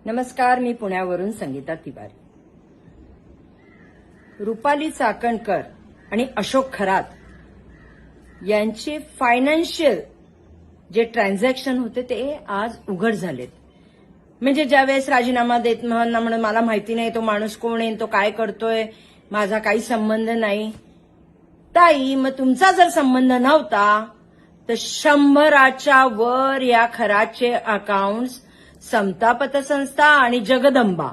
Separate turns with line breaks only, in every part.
नमस्कार, मी पुण्यावरून संगीता तिवारी. रुपाली चाकणकर आणि अशोक खरात यांचे फायनान्शियल जे ट्रान्झॅक्शन होते ते आज उघड झालेत. म्हणजे ज्यावेळेस राजीनामा देत म्हणून मला माहिती नाही तो माणूस कोण आहे, तो काय करतोय, माझा काही संबंध नाही. ताई, मग तुमचा जर संबंध नव्हता तर 100च्या वर या खराचे अकाउंट्स समता पतसंस्था आणि जगदंबा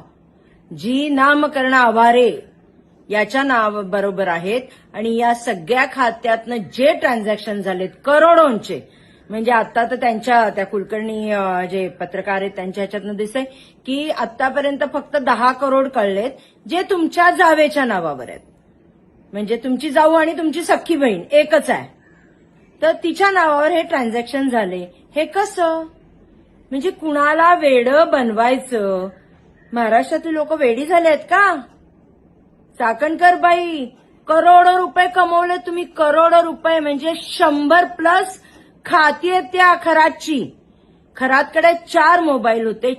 जी नामकरण आवारे याच्या नाव बरोबर आहेत. आणि या सगळ्या खात्यातनं जे ट्रान्झॅक्शन झालेत करोडोंचे, म्हणजे आता तर त्या कुलकर्णी जे पत्रकार आहेत त्यांच्या ह्याच्यातनं दिसतंय की आतापर्यंत फक्त 10 करोड कळलेत जे तुमच्या जावेच्या नावावर आहेत. म्हणजे तुमची जाऊ आणि तुमची सख्खी बहीण एकच आहे, तर तिच्या नावावर हे ट्रान्झॅक्शन झाले. हे कसं? म्हणजे कुणाला वेडं बनवायचं? महाराष्ट्रातील लोक वेडी झाले आहेत का? चाकणकर बाई, करोडो रुपये कमवले तुम्ही, करोडो रुपये. म्हणजे 100+ खाती आहेत त्या खरातची. खरातकडे 4 मोबाईल होते.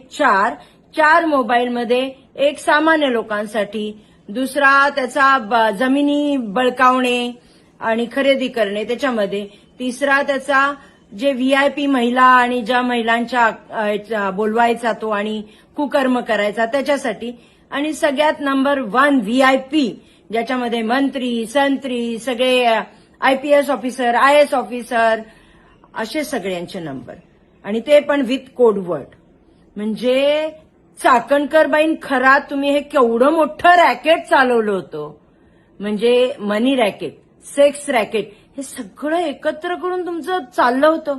चार मोबाईलमध्ये एक सामान्य लोकांसाठी, दुसरा त्याचा जमिनी बळकावणे आणि खरेदी करणे त्याच्यामध्ये, तिसरा त्याचा जे व्हीआयपी महिला आणि ज्या महिलांच्या बोलवायचा तो आणि कुकर्म करायचा त्याच्यासाठी, आणि सगळ्यात नंबर 1 व्हीआयपी ज्याच्यामध्ये मंत्री संत्री सगळे आयपीएस ऑफिसर आयएएस ऑफिसर असे सगळ्यांचे नंबर, आणि ते पण विथ कोडवर्ड. म्हणजे चाकणकरबाईन खरा तुम्ही हे केवढं मोठं रॅकेट चालवलं होतं. म्हणजे मनी रॅकेट, सेक्स रॅकेट, हे सगळं एकत्र करून तुमचं चाललं होतं.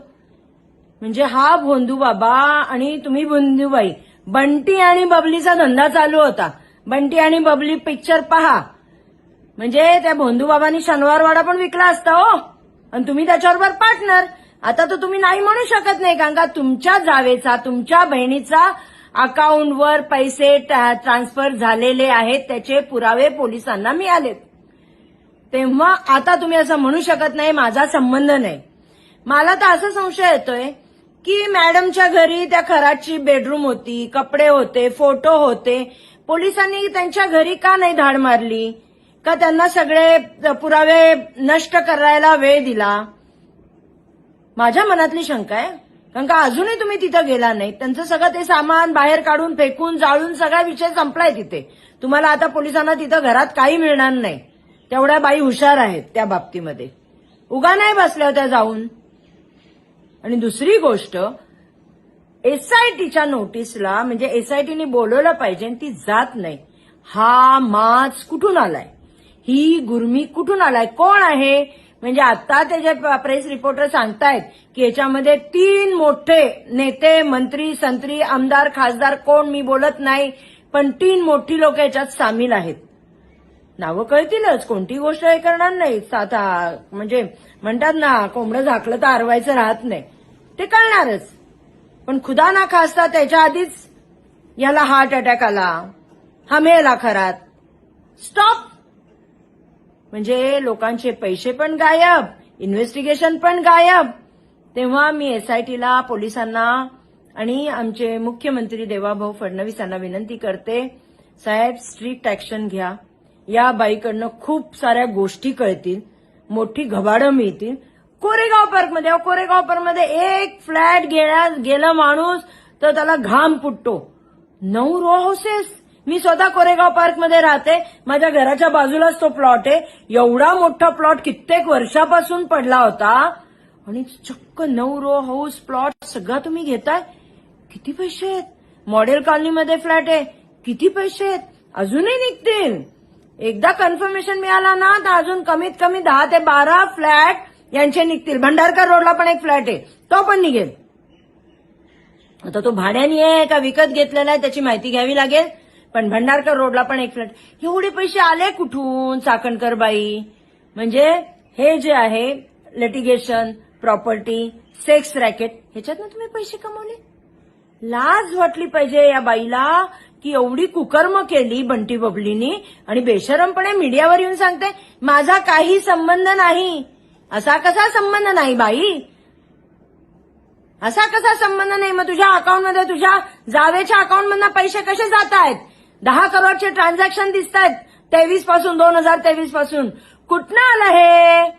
म्हणजे हा भोंदू बाबा आणि तुम्ही भोंदूबाई, बंटी आणि बबलीचा धंदा चालू होता. बंटी आणि बबली पिक्चर पहा. म्हणजे त्या भोंदू बाबांनी शनिवारवाडा पण विकला असता हो, आणि तुम्ही त्याच्याबरोबर पार्टनर. आता तर तुम्ही नाही म्हणू शकत नाही, कारण का तुमच्या जावेचा, तुमच्या बहिणीचा अकाउंटवर पैसे ट्रान्सफर झालेले आहेत, त्याचे पुरावे पोलिसांना मिळालेत. तेव्हा आता तुम्ही असं म्हणू शकत नाही माझा संबंध नाही. मला तर असा संशय येतोय की मॅडमच्या घरी त्या खराची बेडरूम होती, कपडे होते, फोटो होते. पोलिसांनी त्यांच्या घरी का नाही धाड मारली? का त्यांना सगळे पुरावे नष्ट करायला वेळ दिला? माझ्या मनातली शंका आहे. कारण का अजूनही तुम्ही तिथं गेला नाही. त्यांचं सगळं ते सामान बाहेर काढून फेकून जाळून सगळा विषय संपलाय तिथे. तुम्हाला आता पोलिसांना तिथं घरात काही मिळणार नाही. तेवढ्या बाई हुशार आहेत त्या बाबतीमध्ये, उगा नाही बसल्या होत्या जाऊन. आणि दुसरी गोष्ट, एसआयटीच्या नोटीसला, म्हणजे एसआयटीने बोलवलं पाहिजे, ती जात नाही. हा माज कुठून आलाय? ही गुरमी कुठून आलाय? कोण आहे? म्हणजे आता ते जे प्रेस रिपोर्टर सांगतायत की याच्यामध्ये 3 मोठे नेते, मंत्री संत्री, आमदार खासदार, कोण मी बोलत नाही, पण 3 मोठी लोक याच्यात सामील आहेत. नावं कळतीलच, कोणती गोष्ट हे करणार नाही. साधा म्हणजे म्हणतात ना, कोंबडं झाकलं तर आरवायचं राहत नाही, ते कळणारच. पण खुदा ना खास्ता त्याच्या आधीच याला हार्ट अटॅक आला, हा मेला खरात. स्टॉप. म्हणजे लोकांचे पैसे पण गायब, इन्व्हेस्टिगेशन पण गायब. तेव्हा मी एसआयटीला, पोलिसांना आणि आमचे मुख्यमंत्री देवाभाऊ फडणवीस यांना विनंती करते, साहेब स्ट्रिक्ट ऍक्शन घ्या. या बाईकडनं खूप साऱ्या गोष्टी कळतील, मोठी घबाडं मिळतील. कोरेगाव पार्कमध्ये एक फ्लॅट गेला माणूस तर त्याला घाम फुटतो. 9 रो हाऊसेस. मी स्वतः कोरेगाव पार्कमध्ये राहते, माझ्या घराच्या बाजूलाच तो प्लॉट आहे. एवढा मोठा प्लॉट कित्येक वर्षापासून पडला होता, आणि चक्क 9 रो हाऊस प्लॉट सगळा तुम्ही घेताय. किती पैसे आहेत? मॉडेल कॉलनीमध्ये फ्लॅट आहे, किती पैसे आहेत? अजूनही निघतील. एकदा कन्फर्मेशन मिळाला ना तर अजून कमीत कमी 10 ते 12 फ्लॅट यांचे निघतील. भंडारकर रोडला पण एक फ्लॅट आहे, तो पण निघेल. आता तो भाड्याने आहे का विकत घेतलेला आहे त्याची माहिती घ्यावी लागेल, पण भंडारकर रोडला पण एक फ्लॅट. एवढे पैसे आले कुठून चाकणकर बाई? म्हणजे हे जे आहे लिटिगेशन, प्रॉपर्टी, सेक्स रॅकेट, ह्याच्यातनं तुम्ही पैसे कमवले. लाज वाटली पाहिजे या बाईला की एवढी कुकर्म केली बंटी बबलीनी, आणि बेशरमपणे मीडियावर येऊन सांगते माझा काही संबंध नाही. असा कसा संबंध नाही बाई? असा कसा संबंध नाही? मग तुझ्या अकाउंटमध्ये, तुझ्या जावेच्या अकाउंटमधनं पैसे कसे जात आहेत? 10 करोडचे ट्रान्झॅक्शन दिसत आहेत 2023 पासून. कुठनं आलं हे?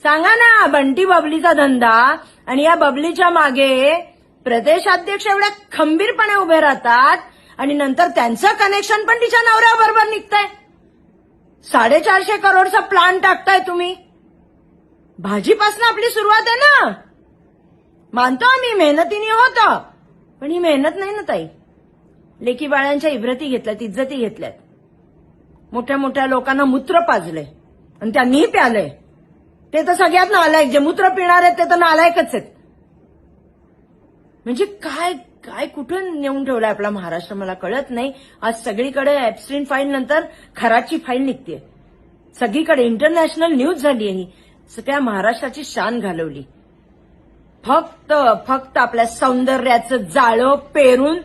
सांगा ना. बंटी बबलीचा धंदा, आणि या बबलीच्या मागे प्रदेशाध्यक्ष एवढ्या खंबीरपणे उभे राहतात, आणि नंतर त्यांचं कनेक्शन पण तिच्या नवऱ्याबरोबर निघतंय. 450 करोडचा प्लान टाकताय तुम्ही. भाजीपासून आपली सुरुवात आहे ना. मानतो आम्ही मेहनतीने होतं, पण ही मेहनत नाही ना ताई. लेकी बाळ्यांच्या इब्रती घेतल्यात, इज्जती घेतल्यात, मोठ्या मोठ्या लोकांना मूत्र पाजलंय आणि त्यांनीही प्यालंय. ते तर सगळ्यात नालायक. जे मूत्र पिणार आहेत ते तर नालायकच आहेत. म्हणजे काय काय कुठं नेऊन ठेवलाय आपला महाराष्ट्र मला कळत नाही. आज सगळीकडे ऍबस्ट्रीन फाईल नंतर खराची फाईल निघतेय. सगळीकडे इंटरनॅशनल न्यूज झाली आहे ही. सगळ्या महाराष्ट्राची शान घालवली. फक्त आपल्या सौंदर्याचं जाळं पेरून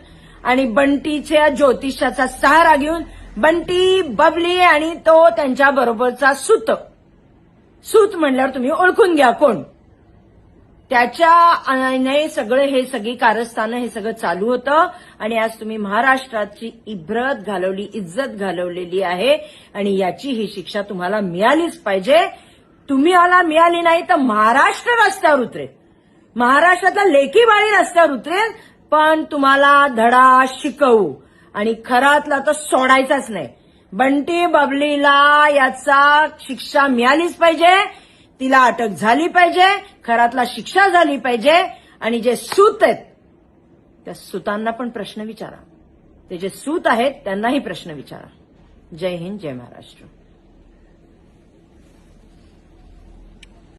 आणि बंटीच्या ज्योतिषाचा सहारा घेऊन बंटी, बबली आणि तो त्यांच्या बरोबरचा सूत म्हणल्यावर तुम्ही ओळखून घ्या कोण. त्याच्या सगळी कारस्थानं हे सगळं चालू होतं, आणि आज तुम्ही महाराष्ट्राची इब्रत घालवली, इज्जत घालवलेली आहे, आणि याची ही शिक्षा तुम्हाला मिळालीच पाहिजे. तुम्हाला मिळाली नाही तर महाराष्ट्र रस्त्यावर उतरेल. महाराष्ट्रातला लेकी बाळी रस्त्यावर उतरेल. पण तुम्हाला धडा शिकवू, आणि खरातला तर सोडायचाच नाही. बंटी बबलीला याचा शिक्षा मिळालीच पाहिजे. तिला अटक झाली पाहिजे. खरातला शिक्षा झाली पाहिजे. आणि जे सूत आहेत त्या सूतांना पण प्रश्न विचारा. ते जे सूत आहेत त्यांनाही प्रश्न विचारा. जय हिंद, जय महाराष्ट्र.